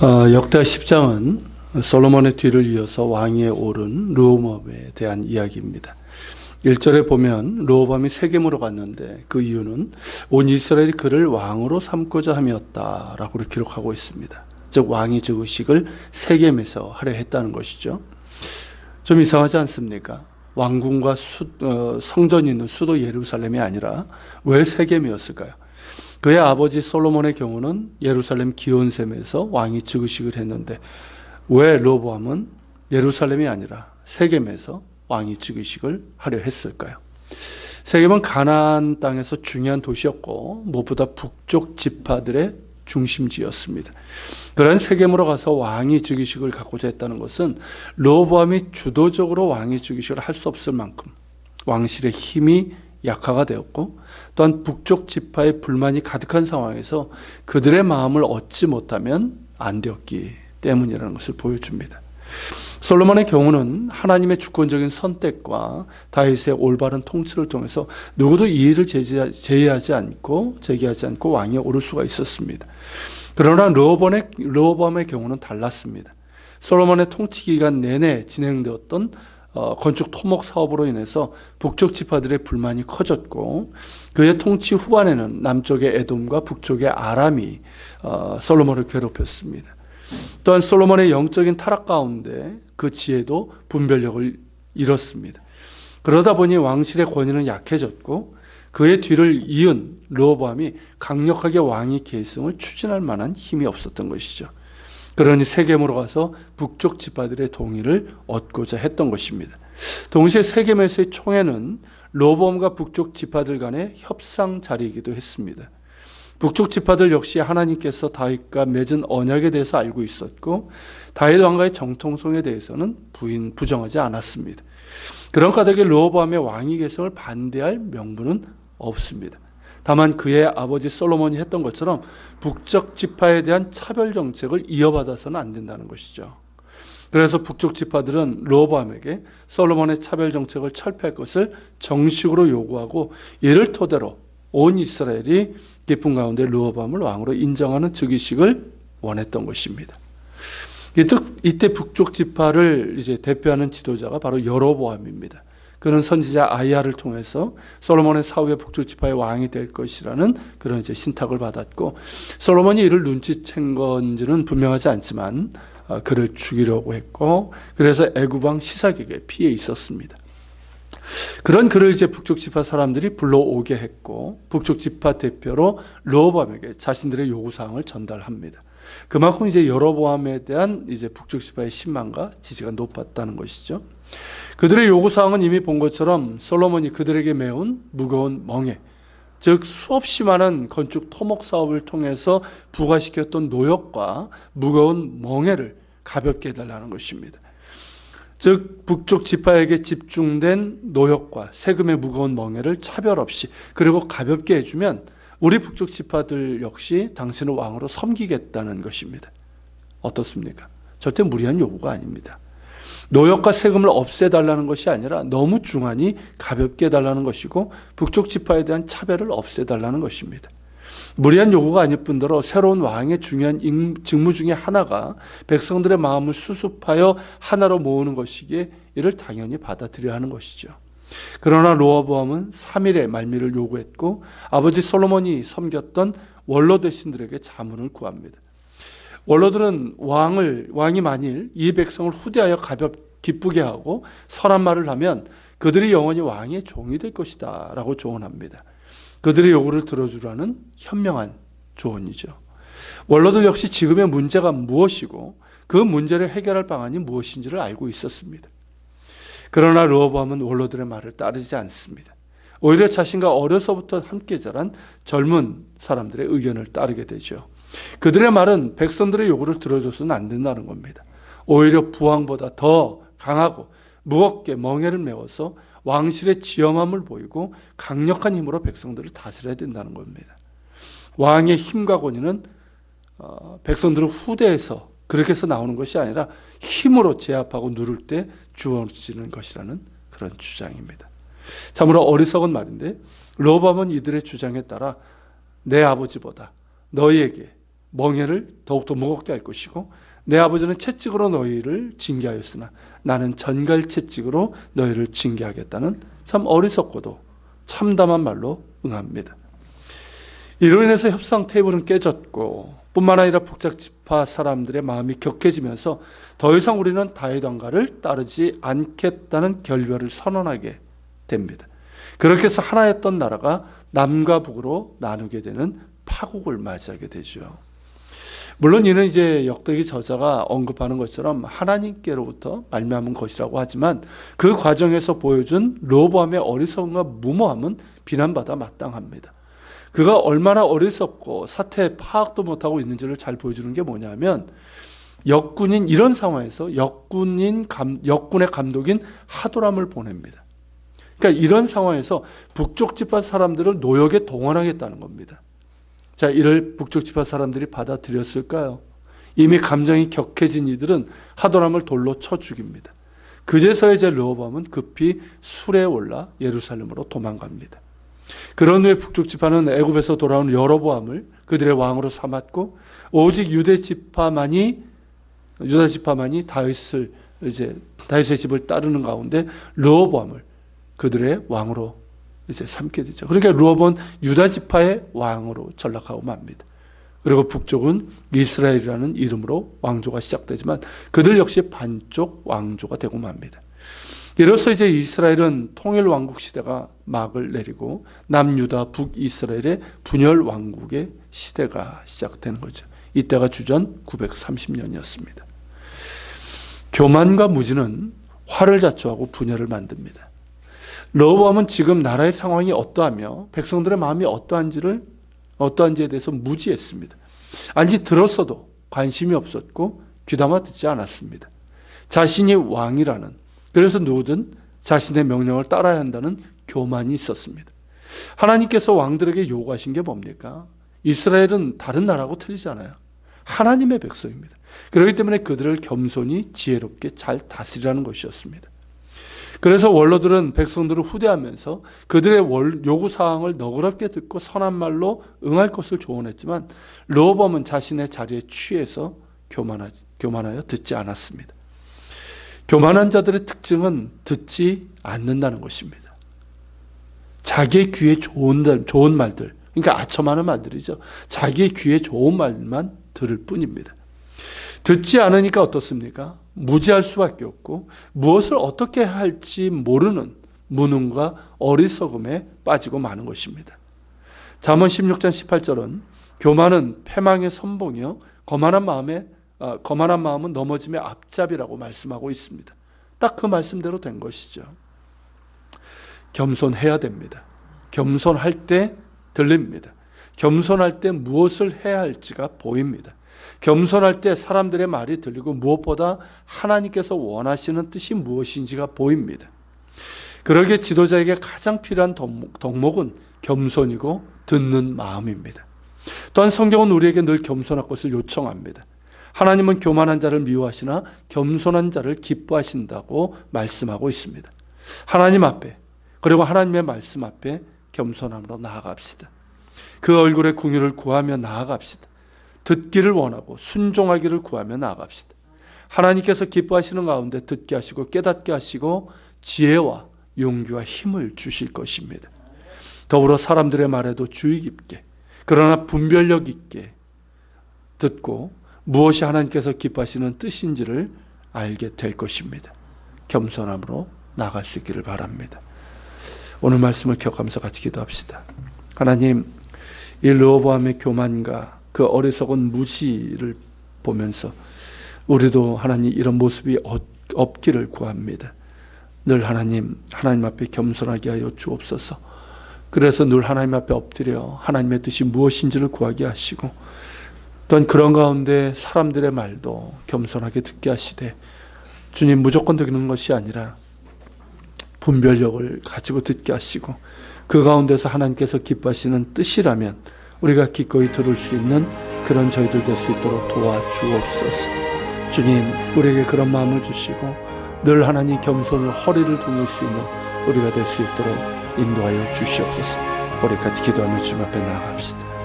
역대 10장은 솔로몬의 뒤를 이어서 왕위에 오른 르호보암에 대한 이야기입니다. 1절에 보면 르호보암이 세겜으로 갔는데 그 이유는 온 이스라엘이 그를 왕으로 삼고자 함이었다라고 기록하고 있습니다. 즉 왕위 즉위식을 세겜에서 하려 했다는 것이죠. 좀 이상하지 않습니까? 왕궁과 성전이 있는 수도 예루살렘이 아니라 왜 세겜이었을까요? 그의 아버지 솔로몬의 경우는 예루살렘 기온셈에서 왕위 즉위식을 했는데 왜 르호보암은 예루살렘이 아니라 세겜에서 왕위 즉위식을 하려 했을까요? 세겜은 가나안 땅에서 중요한 도시였고 무엇보다 북쪽 지파들의 중심지였습니다. 그런 세겜으로 가서 왕위 즉위식을 갖고자 했다는 것은 르호보암이 주도적으로 왕위 즉위식을 할 수 없을 만큼 왕실의 힘이 약화가 되었고 또한 북쪽 지파의 불만이 가득한 상황에서 그들의 마음을 얻지 못하면 안 되었기 때문이라는 것을 보여줍니다. 솔로몬의 경우는 하나님의 주권적인 선택과 다윗의 올바른 통치를 통해서 누구도 이의를 제기하지 않고 왕위에 오를 수가 있었습니다. 그러나 르호보암의 경우는 달랐습니다. 솔로몬의 통치 기간 내내 진행되었던 건축 토목 사업으로 인해서 북쪽 지파들의 불만이 커졌고 그의 통치 후반에는 남쪽의 에돔과 북쪽의 아람이 솔로몬을 괴롭혔습니다. 또한 솔로몬의 영적인 타락 가운데 그 지혜도 분별력을 잃었습니다. 그러다 보니 왕실의 권위는 약해졌고 그의 뒤를 이은 르호보암이 강력하게 왕위 계승을 추진할 만한 힘이 없었던 것이죠. 그러니 세겜으로 가서 북쪽 지파들의 동의를 얻고자 했던 것입니다. 동시에 세겜에서의 총회는 르호보암과 북쪽 지파들 간의 협상 자리이기도 했습니다. 북쪽 지파들 역시 하나님께서 다윗과 맺은 언약에 대해서 알고 있었고 다윗 왕과의 정통성에 대해서는 부정하지 않았습니다. 그런 까닭에 르호보암의 왕위 계승을 반대할 명분은 없습니다. 다만 그의 아버지 솔로몬이 했던 것처럼 북쪽 지파에 대한 차별 정책을 이어받아서는 안 된다는 것이죠. 그래서 북쪽 지파들은 르호보암에게 솔로몬의 차별 정책을 철폐할 것을 정식으로 요구하고 이를 토대로 온 이스라엘이 기쁨 가운데 르호보암을 왕으로 인정하는 즉위식을 원했던 것입니다. 이때 북쪽 지파를 이제 대표하는 지도자가 바로 여로보암입니다. 그는 선지자 아이야를 통해서 솔로몬의 사후에 북쪽 지파의 왕이 될 것이라는 그런 이제 신탁을 받았고 솔로몬이 이를 눈치챈 건지는 분명하지 않지만 그를 죽이려고 했고 그래서 애굽 왕 시삭에게 피해 있었습니다. 그런 그를 이제 북쪽 지파 사람들이 불러오게 했고 북쪽 지파 대표로 르호보암에게 자신들의 요구 사항을 전달합니다. 그만큼 이제 여로보암에 대한 이제 북쪽 지파의 신망과 지지가 높았다는 것이죠. 그들의 요구 사항은 이미 본 것처럼 솔로몬이 그들에게 메운 무거운 멍에, 즉 수없이 많은 건축 토목 사업을 통해서 부과시켰던 노역과 무거운 멍에를 가볍게 해달라는 것입니다. 즉 북쪽 지파에게 집중된 노역과 세금의 무거운 멍에를 차별 없이 그리고 가볍게 해주면 우리 북쪽 지파들 역시 당신을 왕으로 섬기겠다는 것입니다. 어떻습니까? 절대 무리한 요구가 아닙니다. 노역과 세금을 없애달라는 것이 아니라 너무 중하니 가볍게 해달라는 것이고 북쪽 지파에 대한 차별을 없애달라는 것입니다. 무리한 요구가 아닐 뿐더러 새로운 왕의 중요한 직무 중에 하나가 백성들의 마음을 수습하여 하나로 모으는 것이기에 이를 당연히 받아들여야 하는 것이죠. 그러나 르호보암은 3일의 말미를 요구했고 아버지 솔로몬이 섬겼던 원로 대신들에게 자문을 구합니다. 원로들은 왕이 만일 이 백성을 후대하여 기쁘게 하고 선한 말을 하면 그들이 영원히 왕의 종이 될 것이다 라고 조언합니다. 그들의 요구를 들어주라는 현명한 조언이죠. 원로들 역시 지금의 문제가 무엇이고 그 문제를 해결할 방안이 무엇인지를 알고 있었습니다. 그러나 르호보암은 원로들의 말을 따르지 않습니다. 오히려 자신과 어려서부터 함께 자란 젊은 사람들의 의견을 따르게 되죠. 그들의 말은 백성들의 요구를 들어줘서는 안 된다는 겁니다. 오히려 부왕보다 더 강하고 무겁게 멍에를 메워서 왕실의 지엄함을 보이고 강력한 힘으로 백성들을 다스려야 된다는 겁니다. 왕의 힘과 권위는 백성들을 후대해서 그렇게 해서 나오는 것이 아니라 힘으로 제압하고 누를 때 주어지는 것이라는 그런 주장입니다. 참으로 어리석은 말인데 르호보암은 이들의 주장에 따라 내 아버지보다 너희에게 멍에를 더욱더 무겁게 할 것이고 내 아버지는 채찍으로 너희를 징계하였으나 나는 전갈 채찍으로 너희를 징계하겠다는 참 어리석고도 참담한 말로 응합니다. 이로 인해서 협상 테이블은 깨졌고 뿐만 아니라 북적지파 사람들의 마음이 격해지면서 더 이상 우리는 다윗 왕가를 따르지 않겠다는 결별을 선언하게 됩니다. 그렇게 해서 하나였던 나라가 남과 북으로 나누게 되는 파국을 맞이하게 되죠. 물론 이는 이제 역대기 저자가 언급하는 것처럼 하나님께로부터 말미암은 것이라고 하지만 그 과정에서 보여준 르호보암의 어리석음과 무모함은 비난받아 마땅합니다. 그가 얼마나 어리석고 사태에 파악도 못하고 있는지를 잘 보여주는 게 뭐냐면 역군인 이런 상황에서 역군의 감독인 하도람을 보냅니다. 그러니까 이런 상황에서 북쪽 지파 사람들을 노역에 동원하겠다는 겁니다. 자, 이를 북쪽 지파 사람들이 받아들였을까요? 이미 감정이 격해진 이들은 하도람을 돌로 쳐 죽입니다. 그제서야 이제 르호보암은 급히 술에 올라 예루살렘으로 도망갑니다. 그런 후에 북쪽 지파는 애굽에서 돌아온 여로보암을 그들의 왕으로 삼았고 오직 유다 지파만이 다윗의 집을 따르는 가운데 르호보암을 그들의 왕으로 이제 삼게 되죠. 그러니까 르호보암은 유다 지파의 왕으로 전락하고 맙니다. 그리고 북쪽은 이스라엘이라는 이름으로 왕조가 시작되지만 그들 역시 반쪽 왕조가 되고 맙니다. 이로써 이제 이스라엘은 통일 왕국 시대가 막을 내리고 남유다 북이스라엘의 분열 왕국의 시대가 시작되는 거죠. 이때가 주전 930년이었습니다. 교만과 무지는 화를 자초하고 분열을 만듭니다. 르호보암은 지금 나라의 상황이 어떠하며 백성들의 마음이 어떠한지에 대해서 무지했습니다. 아니 들었어도 관심이 없었고 귀담아 듣지 않았습니다. 자신이 왕이라는, 그래서 누구든 자신의 명령을 따라야 한다는 교만이 있었습니다. 하나님께서 왕들에게 요구하신 게 뭡니까? 이스라엘은 다른 나라하고 틀리잖아요. 하나님의 백성입니다. 그렇기 때문에 그들을 겸손히 지혜롭게 잘 다스리라는 것이었습니다. 그래서 원로들은 백성들을 후대하면서 그들의 요구사항을 너그럽게 듣고 선한 말로 응할 것을 조언했지만 르호보암은 자신의 자리에 취해서 교만하여 듣지 않았습니다. 교만한 자들의 특징은 듣지 않는다는 것입니다. 자기의 귀에 좋은 말들, 그러니까 아첨하는 말들이죠. 자기의 귀에 좋은 말만 들을 뿐입니다. 듣지 않으니까 어떻습니까? 무지할 수밖에 없고 무엇을 어떻게 할지 모르는 무능과 어리석음에 빠지고 마는 것입니다. 잠언 16장 18절은 교만은 패망의 선봉이요 거만한 마음은 넘어짐의 앞잡이라고 말씀하고 있습니다. 딱 그 말씀대로 된 것이죠. 겸손해야 됩니다. 겸손할 때 들립니다. 겸손할 때 무엇을 해야 할지가 보입니다. 겸손할 때 사람들의 말이 들리고 무엇보다 하나님께서 원하시는 뜻이 무엇인지가 보입니다. 그러기에 지도자에게 가장 필요한 덕목은 겸손이고 듣는 마음입니다. 또한 성경은 우리에게 늘 겸손할 것을 요청합니다. 하나님은 교만한 자를 미워하시나 겸손한 자를 기뻐하신다고 말씀하고 있습니다. 하나님 앞에 그리고 하나님의 말씀 앞에 겸손함으로 나아갑시다. 그 얼굴의 궁유를 구하며 나아갑시다. 듣기를 원하고 순종하기를 구하며 나아갑시다. 하나님께서 기뻐하시는 가운데 듣게 하시고 깨닫게 하시고 지혜와 용기와 힘을 주실 것입니다. 더불어 사람들의 말에도 주의 깊게 그러나 분별력 있게 듣고 무엇이 하나님께서 기뻐하시는 뜻인지를 알게 될 것입니다. 겸손함으로 나아갈 수 있기를 바랍니다. 오늘 말씀을 기억하면서 같이 기도합시다. 하나님, 이 르호보암의 교만과 그 어리석은 무지를 보면서 우리도 하나님 이런 모습이 없기를 구합니다. 늘 하나님 앞에 겸손하게 하여 주옵소서. 그래서 늘 하나님 앞에 엎드려 하나님의 뜻이 무엇인지를 구하게 하시고 또한 그런 가운데 사람들의 말도 겸손하게 듣게 하시되 주님 무조건 듣는 것이 아니라 분별력을 가지고 듣게 하시고 그 가운데서 하나님께서 기뻐하시는 뜻이라면 우리가 기꺼이 들을 수 있는 그런 저희들 될 수 있도록 도와주옵소서. 주님, 우리에게 그런 마음을 주시고 늘 하나님 겸손을 허리를 동일 수 있는 우리가 될 수 있도록 인도하여 주시옵소서. 우리 같이 기도하며 주님 앞에 나아갑시다.